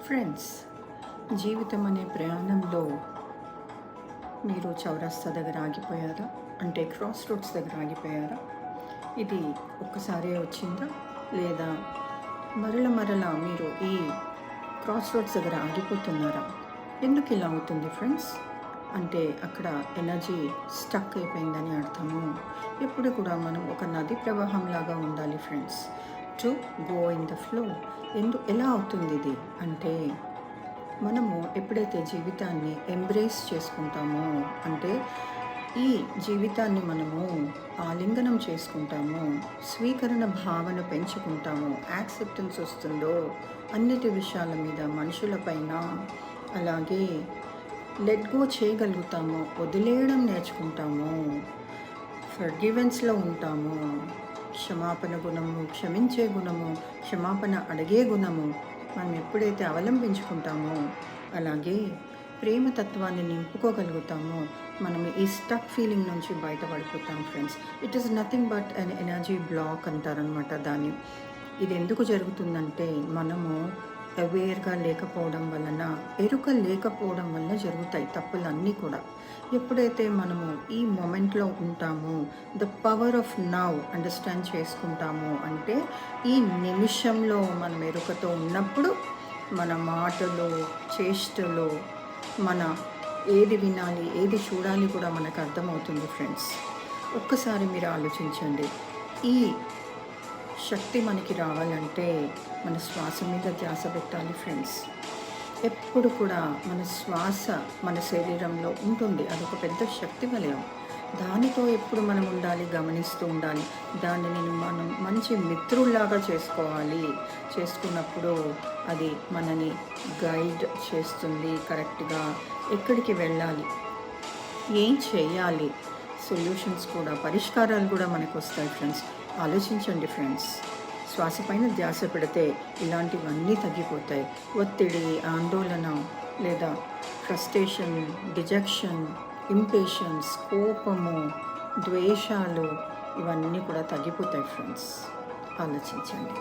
Friends, జీవితం అనే ప్రయాణంలో మీరు చౌరస్తా దగ్గర ఆగిపోయారా? అంటే క్రాస్ రోడ్స్ దగ్గర ఆగిపోయారా? ఇది ఒక్కసారే వచ్చిందా, లేదా మరల మీరు ఈ క్రాస్ రోడ్స్ దగ్గర ఆగిపోతున్నారా? ఎందుకు ఇలా అవుతుంది ఫ్రెండ్స్? అంటే అక్కడ ఎనర్జీ స్టక్ అయిపోయిందని అర్థము. ఎప్పుడు కూడా మనం ఒక నది ప్రవాహంలాగా ఉండాలి friends, to go in the flow. ఎలా అవుతుంది ఇది అంటే, మనము ఎప్పుడైతే జీవితాన్ని ఎంబ్రేస్ చేసుకుంటామో, అంటే ఈ జీవితాన్ని మనము ఆలింగనం చేసుకుంటామో, స్వీకరణ భావన పెంచుకుంటామో, యాక్సెప్టెన్స్ వస్తుందో అన్నిటి విషయాల మీద, మనుషులపైన, అలాగే లెట్ గో చేయగలుగుతాము, వదిలేయడం నేర్చుకుంటాము, ఫర్గివెన్స్లో ఉంటాము, క్షమాపణ గుణము, క్షమించే గుణము, క్షమాపణ అడిగే గుణము మనం ఎప్పుడైతే అవలంబించుకుంటామో, అలాగే ప్రేమతత్వాన్ని నింపుకోగలుగుతామో, మనం ఈ స్టక్ ఫీలింగ్ నుంచి బయటపడిపోతాం friends. It is nothing but an energy block అంటారనమాట దాన్ని. ఇది ఎందుకు జరుగుతుందంటే, మనము అవేర్గా లేకపోవడం వలన, ఎరుక లేకపోవడం వల్ల జరుగుతాయి తప్పులన్నీ కూడా. ఎప్పుడైతే మనము ఈ మొమెంట్లో ఉంటామో, the power of now understand చేసుకుంటాము, అంటే ఈ నిమిషంలో మనం ఎరుకతో ఉన్నప్పుడు మన మాటలు, చేష్టలు, మన ఏది వినాలి, ఏది చూడాలి కూడా మనకు అర్థమవుతుంది ఫ్రెండ్స్. ఒక్కసారి మీరు ఆలోచించండి. ఈ శక్తి మనకి రావాలంటే మన శ్వాస మీద ధ్యాస పెట్టాలి ఫ్రెండ్స్. ఎప్పుడు కూడా మన శ్వాస మన శరీరంలో ఉంటుంది, అదొక పెద్ద శక్తి వలయం. దానితో ఎప్పుడు మనం ఉండాలి, గమనిస్తూ ఉండాలి. దాన్ని మనం మంచి మిత్రుల్లాగా చేసుకోవాలి. చేసుకున్నప్పుడు అది మనని గైడ్ చేస్తుంది కరెక్ట్గా, ఎక్కడికి వెళ్ళాలి, ఏం చేయాలి, సొల్యూషన్స్ కూడా, పరిష్కారాలు కూడా మనకు వస్తాయి ఫ్రెండ్స్. ఆలోచించండి ఫ్రెండ్స్. శ్వాస పైన ధ్యాస పెడితే ఇలాంటివన్నీ తగ్గిపోతాయి. ఒత్తిడి, ఆందోళన, లేదా ఫ్రస్ట్రేషన్, డిజెక్షన్, ఇంపేషన్స్, కోపము, ద్వేషాలు, ఇవన్నీ కూడా తగ్గిపోతాయి ఫ్రెండ్స్. ఆలోచించండి.